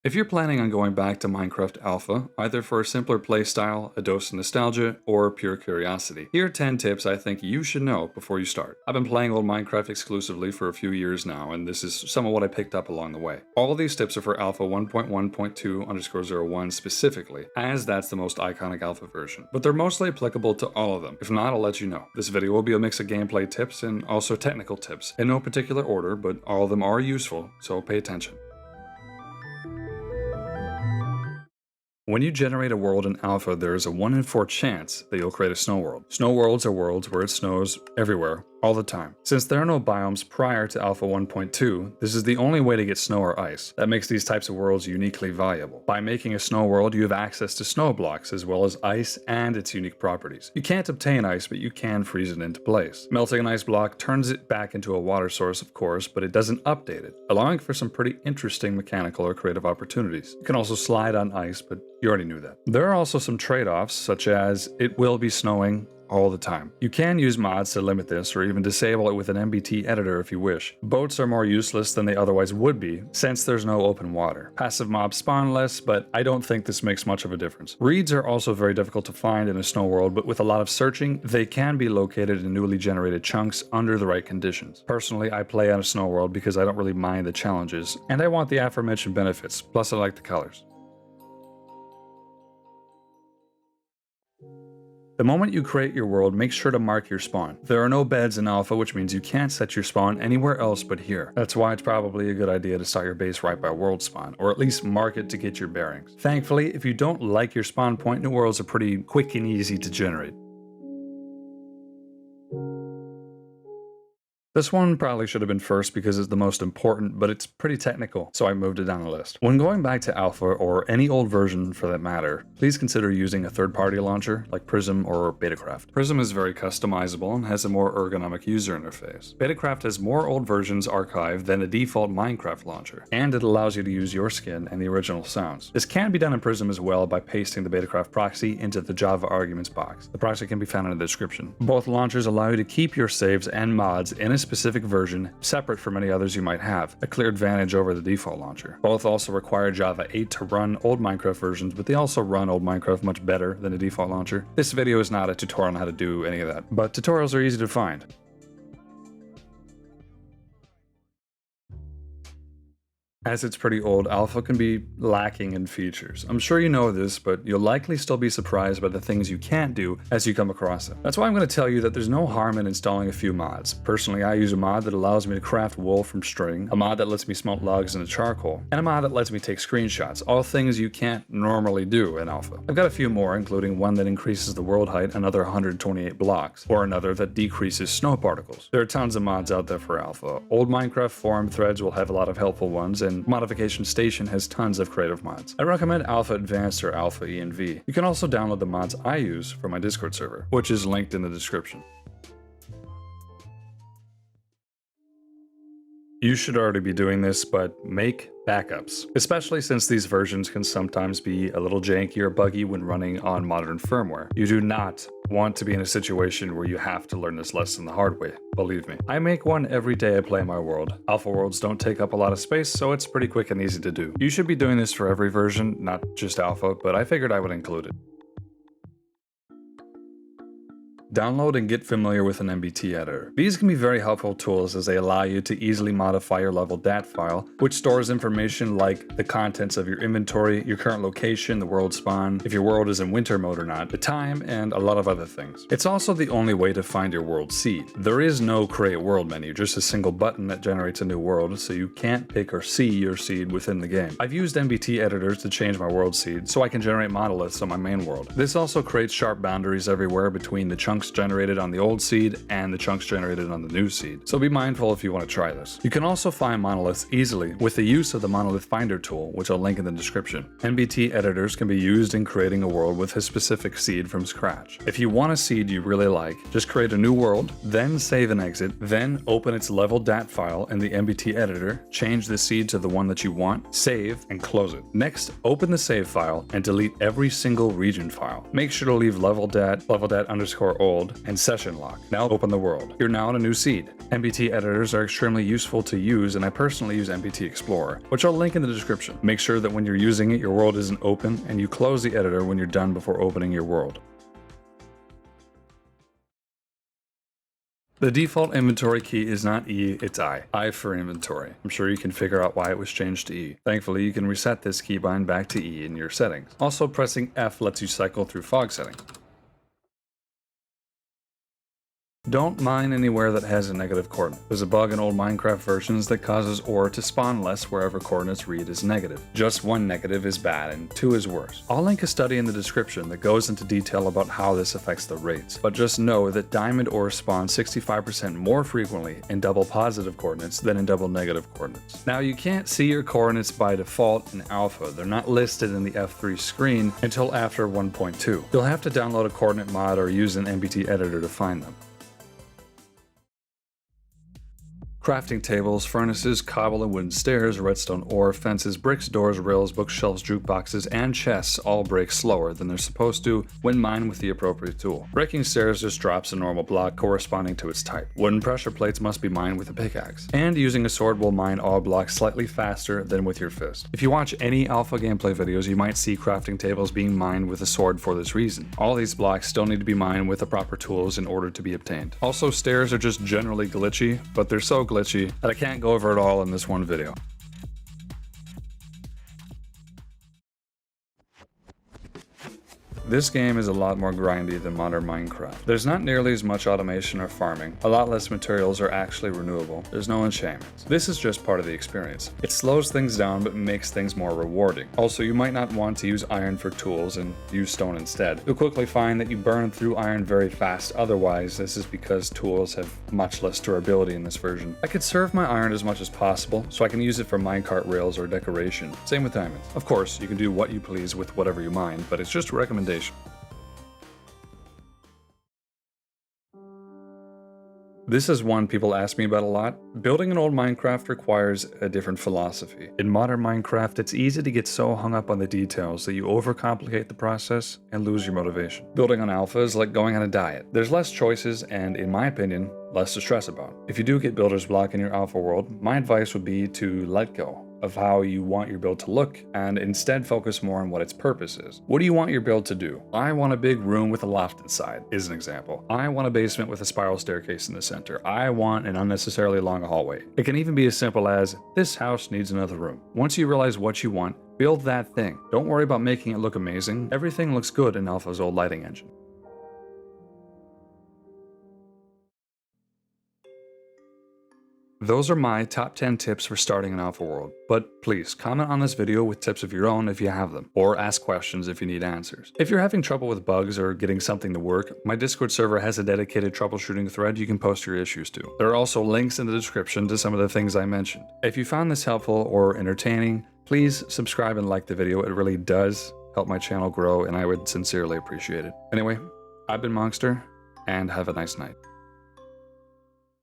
If you're planning on going back to Minecraft Alpha, either for a simpler playstyle, a dose of nostalgia, or pure curiosity, here are 10 tips I think you should know before you start. I've been playing old Minecraft exclusively for a few years now, and this is some of what I picked up along the way. All of these tips are for Alpha 1.1.2_01 specifically, as that's the most iconic Alpha version, but they're mostly applicable to all of them. If not, I'll let you know. This video will be a mix of gameplay tips and also technical tips, in no particular order, but all of them are useful, so pay attention. When you generate a world in Alpha, there is a 1 in 4 chance that you'll create a snow world. Snow worlds are worlds where it snows everywhere, all the time. Since there are no biomes prior to Alpha 1.2, this is the only way to get snow or ice. That makes these types of worlds uniquely valuable. By making a snow world, you have access to snow blocks, as well as ice and its unique properties. You can't obtain ice, but you can freeze it into place. Melting an ice block turns it back into a water source, of course, but it doesn't update it, allowing for some pretty interesting mechanical or creative opportunities. You can also slide on ice, but you already knew that. There are also some trade-offs, such as it will be snowing all the time. You can use mods to limit this, or even disable it with an MBT editor if you wish. Boats are more useless than they otherwise would be, since there's no open water. Passive mobs spawn less, but I don't think this makes much of a difference. Reeds are also very difficult to find in a snow world, but with a lot of searching, they can be located in newly generated chunks under the right conditions. Personally, I play on a snow world because I don't really mind the challenges, and I want the aforementioned benefits, plus I like the colors. The moment you create your world, make sure to mark your spawn. There are no beds in Alpha, which means you can't set your spawn anywhere else but here. That's why it's probably a good idea to start your base right by world spawn, or at least mark it to get your bearings. Thankfully, if you don't like your spawn point, new worlds are pretty quick and easy to generate. This one probably should have been first because it's the most important, but it's pretty technical, so I moved it down the list. When going back to Alpha, or any old version for that matter, please consider using a third-party launcher like Prism or Betacraft. Prism is very customizable and has a more ergonomic user interface. Betacraft has more old versions archived than the default Minecraft launcher, and it allows you to use your skin and the original sounds. This can be done in Prism as well by pasting the Betacraft proxy into the Java arguments box. The proxy can be found in the description. Both launchers allow you to keep your saves and mods in a specific version separate from any others you might have, a clear advantage over the default launcher. Both also require Java 8 to run old Minecraft versions, but they also run old Minecraft much better than the default launcher. This video is not a tutorial on how to do any of that, but tutorials are easy to find. As it's pretty old, Alpha can be lacking in features. I'm sure you know this, but you'll likely still be surprised by the things you can't do as you come across them. That's why I'm going to tell you that there's no harm in installing a few mods. Personally, I use a mod that allows me to craft wool from string, a mod that lets me smelt logs into charcoal, and a mod that lets me take screenshots, all things you can't normally do in Alpha. I've got a few more, including one that increases the world height another 128 blocks, or another that decreases snow particles. There are tons of mods out there for Alpha. Old Minecraft forum threads will have a lot of helpful ones, and Modification Station has tons of creative mods. I recommend Alpha Advanced or Alpha ENV. You can also download the mods I use for my Discord server, which is linked in the description. You should already be doing this, but make backups, especially since these versions can sometimes be a little janky or buggy when running on modern firmware. You do not want to be in a situation where you have to learn this lesson the hard way, believe me. I make one every day I play my world. Alpha worlds don't take up a lot of space, so it's pretty quick and easy to do. You should be doing this for every version, not just Alpha, but I figured I would include it. Download and get familiar with an MBT editor. These can be very helpful tools as they allow you to easily modify your level DAT file, which stores information like the contents of your inventory, your current location, the world spawn, if your world is in winter mode or not, the time, and a lot of other things. It's also the only way to find your world seed. There is no create world menu, just a single button that generates a new world, so you can't pick or see your seed within the game. I've used MBT editors to change my world seed so I can generate monoliths on my main world. This also creates sharp boundaries everywhere between the chunks generated on the old seed and the chunks generated on the new seed, so be mindful if you want to try this. You can also find monoliths easily with the use of the Monolith Finder tool, which I'll link in the description. MBT editors can be used in creating a world with a specific seed from scratch. If you want a seed you really like, just create a new world, then save and exit, then open its level DAT file in the MBT editor, change the seed to the one that you want, save, and close it. Next, open the save file and delete every single region file. Make sure to leave level dat _old controlled, and session lock. Now open the world. You're now in a new seed. NBT editors are extremely useful to use, and I personally use NBT Explorer, which I'll link in the description. Make sure that when you're using it, your world isn't open, and you close the editor when you're done before opening your world. The default inventory key is not E, it's I. I for inventory. I'm sure you can figure out why it was changed to E. Thankfully, you can reset this keybind back to E in your settings. Also, pressing F lets you cycle through fog setting. Don't mine anywhere that has a negative coordinate. There's a bug in old Minecraft versions that causes ore to spawn less wherever coordinates read as negative. Just one negative is bad and two is worse. I'll link a study in the description that goes into detail about how this affects the rates, but just know that diamond ore spawns 65% more frequently in double positive coordinates than in double negative coordinates. Now you can't see your coordinates by default in alpha. They're not listed in the F3 screen until after 1.2. You'll have to download a coordinate mod or use an NBT editor to find them. Crafting tables, furnaces, cobble and wooden stairs, redstone ore, fences, bricks, doors, rails, bookshelves, jukeboxes, and chests all break slower than they're supposed to when mined with the appropriate tool. Breaking stairs just drops a normal block corresponding to its type. Wooden pressure plates must be mined with a pickaxe. And using a sword will mine all blocks slightly faster than with your fist. If you watch any alpha gameplay videos, you might see crafting tables being mined with a sword for this reason. All these blocks still need to be mined with the proper tools in order to be obtained. Also, stairs are just generally glitchy, but they're so glitchy that I can't go over it all in this one video. This game is a lot more grindy than modern Minecraft. There's not nearly as much automation or farming, a lot less materials are actually renewable, there's no enchantments. This is just part of the experience. It slows things down but makes things more rewarding. Also, you might not want to use iron for tools and use stone instead. You'll quickly find that you burn through iron very fast otherwise. This is because tools have much less durability in this version. I conserve my iron as much as possible so I can use it for minecart rails or decoration. Same with diamonds. Of course, you can do what you please with whatever you mine, but it's just a recommendation. This is one people ask me about a lot. Building an old Minecraft requires a different philosophy. In modern Minecraft, it's easy to get so hung up on the details that you overcomplicate the process and lose your motivation. Building on alpha is like going on a diet. There's less choices and, in my opinion, less to stress about. If you do get builder's block in your alpha world, my advice would be to let go of how you want your build to look and instead focus more on what its purpose is. What do you want your build to do? I want a big room with a loft inside, is an example. I want a basement with a spiral staircase in the center. I want an unnecessarily long hallway. It can even be as simple as, this house needs another room. Once you realize what you want, build that thing. Don't worry about making it look amazing. Everything looks good in Alpha's old lighting engine. Those are my top 10 tips for starting an alpha world, but please comment on this video with tips of your own if you have them, or ask questions if you need answers. If you're having trouble with bugs or getting something to work, my Discord server has a dedicated troubleshooting thread you can post your issues to. There are also links in the description to some of the things I mentioned. If you found this helpful or entertaining, please subscribe and like the video. It really does help my channel grow and I would sincerely appreciate it. Anyway, I've been Monster, and have a nice night.